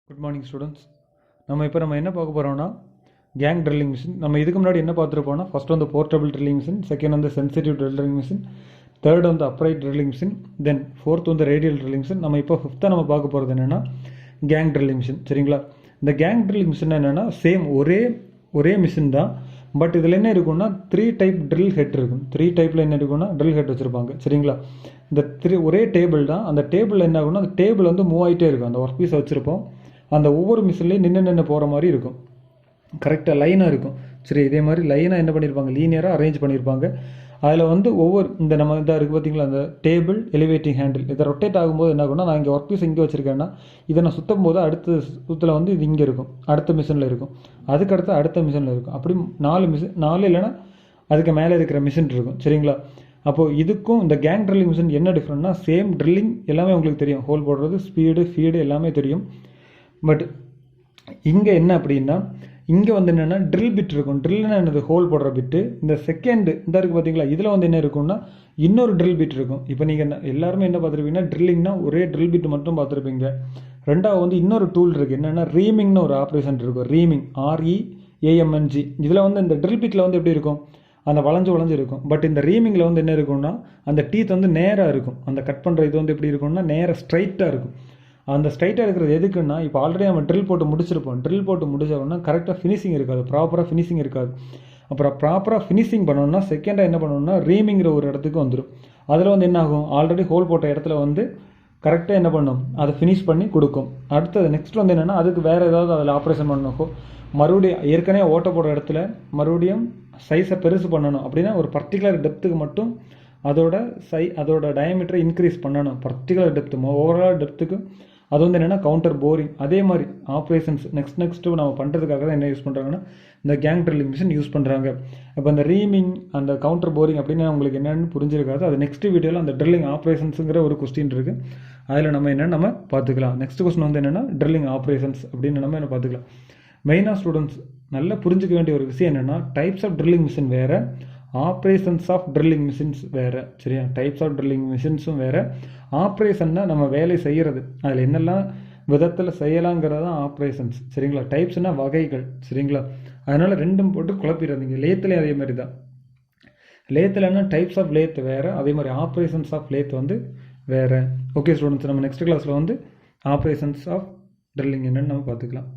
Good morning students. நம்ம என்ன பார்க்க போகிறோம்னா கேங் ட்ரில்லிங் மிஷின். நம்ம இதுக்கு முன்னாடி என்ன பார்த்துருப்போம்னா ஃபஸ்ட் வந்து போர்ட்டபிள் ட்ரில்லிங் மிஷின், செகண்ட் வந்து சென்சிட்டிவ் ட்ரில்லிங் மிஷின், தேர்ட் வந்து அப்ரைட் ட்ரில்லிங் மிஷின், தென் ஃபோர்த் வந்து ரேடியல் ட்ரில்லிங் மிஷின். நம்ம இப்போ ஃபிஃப்த்தாக நம்ம பார்க்க போகிறது என்னென்னா கேங் ட்ரில்லிங் மிஷின். சரிங்களா? இந்த கேங் ட்ரில்லிங் மிஷின் என்னென்னா சேம் ஒரே மிஷின் தான். பட் இதில் என்ன இருக்குன்னா 3 டைப் ட்ரில் ஹெட் இருக்கும். 3 டைப்பில் என்ன இருக்குன்னா ட்ரில் ஹெட் வச்சுருப்பாங்க. சரிங்களா? இந்த ஒரே டேபிள் தான். அந்த டேபிள் என்ன ஆகுன்னா அந்த டேபிள் வந்து மூவ் ஆகிட்டே இருக்கும். அந்த ஒர்க் பீஸை வச்சுருப்போம். அந்த ஒவ்வொரு மிஷின்லேயும் நின்று போகிற மாதிரி இருக்கும். கரெக்டாக லைனாக இருக்கும். சரி, இதே மாதிரி லைனாக என்ன பண்ணியிருப்பாங்க, லீனியராக அரேஞ்ச் பண்ணியிருப்பாங்க. அதில் வந்து ஒவ்வொரு நம்ம இதாக இருக்குது பார்த்தீங்களா, அந்த டேபிள் எலிவேட்டிங் ஹேண்டில் இதை ரொட்டேட் ஆகும்போது என்ன ஆகும்னா, நான் இங்கே ஒர்க் பீஸ் இங்கே வச்சுருக்கேன்னா இதை நான் சுற்றும் போது அடுத்த சுற்றில் வந்து இது இங்கே இருக்கும், அடுத்த மிஷினில் இருக்கும், அதுக்கடுத்து அடுத்த மிஷினில் இருக்கும். அப்படி 4 இல்லைன்னா அதுக்கு மேலே இருக்கிற மிஷின் இருக்கும். சரிங்களா? அப்போது இதுக்கும் இந்த கேங் ட்ரில்லிங் மிஷின் என்ன டிஃப்ரெண்ட்னா, சேம் ட்ரில்லிங் எல்லாமே உங்களுக்கு தெரியும், ஹோல் போடுறது, ஸ்பீடு, ஃபீடு எல்லாமே தெரியும். பட் இங்கே என்ன அப்படின்னா, இங்கே வந்து என்னென்னா ட்ரில் பிட் இருக்கும். ட்ரில்னா என்னது, ஹோல் போடுற பிட்டு. இந்த செகண்டு இந்த இருக்குது பார்த்தீங்களா, இதில் வந்து என்ன இருக்குன்னா இன்னொரு ட்ரில் பிட் இருக்கும். இப்போ நீங்கள் எல்லாருமே என்ன பார்த்துருப்பீங்கன்னா, ட்ரில்லிங்னா ஒரே ட்ரில் பிட் மட்டும் பார்த்துருப்பீங்க. ரெண்டாவது வந்து இன்னொரு டூல் இருக்குது, என்னென்னா ரீமிங்னு ஒரு ஆப்ரேஷன் இருக்கும். Reaming, REAMNG. இதில் வந்து இந்த ட்ரில் பிட்டில் வந்து எப்படி இருக்கும், அந்த வளைஞ்சு இருக்கும். பட் இந்த ரீமிங்கில் வந்து என்ன இருக்குன்னா, அந்த டீத் வந்து நேராக இருக்கும். அந்த கட் பண்ணுற இது வந்து எப்படி இருக்கும்னா நேராக ஸ்ட்ரைட்டாக இருக்கும். அந்த ஸ்ட்ரைட்டாக இருக்கிறது எதுக்குன்னா, இப்போ ஆல்ரெடி நம்ம ட்ரில் போட்டு முடிச்சிருப்போம். ட்ரில் போட்டு முடிச்சோம்னா கரெக்டாக ஃபினிஷிங் இருக்காது, ப்ராப்பராக ஃபினிஷிங் இருக்காது. அப்புறம் ப்ராப்பராக ஃபினிஷிங் பண்ணணும்னா செகண்டாக என்ன பண்ணணும்னா ரீமிங்கிற ஒரு இடத்துக்கு வந்துடும். அதில் வந்து என்ன ஆகும், ஆல்ரெடி ஹோல் போட்ட இடத்துல வந்து கரெக்டாக என்ன பண்ணும், அதை ஃபினிஷ் பண்ணி கொடுக்கும். அடுத்தது நெக்ஸ்ட் வந்து என்னென்னா, அதுக்கு வேறு ஏதாவது அதில் ஆப்ரேஷன் பண்ணணும். மறுபடியும் ஏற்கனவே ஓட்ட போடுற இடத்துல மறுபடியும் சைஸை பெருசு பண்ணணும். அப்படின்னா ஒரு பர்டிகுலர் டெப்த்துக்கு மட்டும் அதோட டயமீட்டரை இன்க்ரீஸ் பண்ணணும். பர்டிகுலர் டெப்த்து, ஓவரால் டெப்த்துக்கு அது வந்து என்னென்னா கவுண்டர் போரிங். அதே மாதிரி ஆப்ரேஷன்ஸ் நெக்ஸ்ட்டு நம்ம பண்ணுறதுக்காக தான் என்ன யூஸ் பண்ணுறாங்கன்னா இந்த கேங் ட்ரில்லிங் மிஷின் யூஸ் பண்ணுறாங்க. இப்போ அந்த ரீமிங், அந்த கவுண்டர் போரிங் அப்படின்னு உங்களுக்கு என்னென்னு புரிஞ்சிருக்காது. அது நெக்ஸ்ட் வீடியோவில் அந்த ட்ரில்லிங் ஆப்ரேஷன்ஸுங்கிற ஒரு கொஸ்டின் இருக்குது. அதில் நம்ம பார்த்துக்கலாம். நெக்ஸ்ட் கொஸ்டின் வந்து என்னென்னா ட்ரில்லிங் ஆப்ரேஷன்ஸ் அப்படின்னு நம்ம என்ன பார்த்துக்கலாம். மெயினாக ஸ்டூடெண்ட்ஸ் நல்லா புரிஞ்சிக்க வேண்டிய ஒரு விஷயம் என்னென்னா, டைப்ஸ் ஆஃப் ட்ரில்லிங் மிஷின் வேறு, ஆப்ரேஷன்ஸ் ஆஃப் ட்ரில்லிங் மிஷின்ஸ் வேறு. சரியா? டைப்ஸ் ஆஃப் ட்ரில்லிங் மிஷின்ஸும் வேறு. ஆப்ரேஷன்னா நம்ம வேலை செய்கிறது, அதில் என்னெல்லாம் விதத்தில் செய்யலாங்கிறது தான் ஆப்ரேஷன்ஸ். சரிங்களா? டைப்ஸ்னால் வகைகள். சரிங்களா? அதனால் ரெண்டும் போட்டு குழப்பிடாதீங்க. லேத்துலேயும் அதே மாதிரி தான். லேத்துலன்னா டைப்ஸ் ஆஃப் லேத் வேறு, அதே மாதிரி ஆப்ரேஷன்ஸ் ஆஃப் லேத் வந்து வேறு. ஓகே ஸ்டூடெண்ட்ஸ், நம்ம நெக்ஸ்ட் கிளாஸில் வந்து ஆப்ரேஷன்ஸ் ஆஃப் ட்ரில்லிங் என்னென்னு நம்ம பார்த்துக்கலாம்.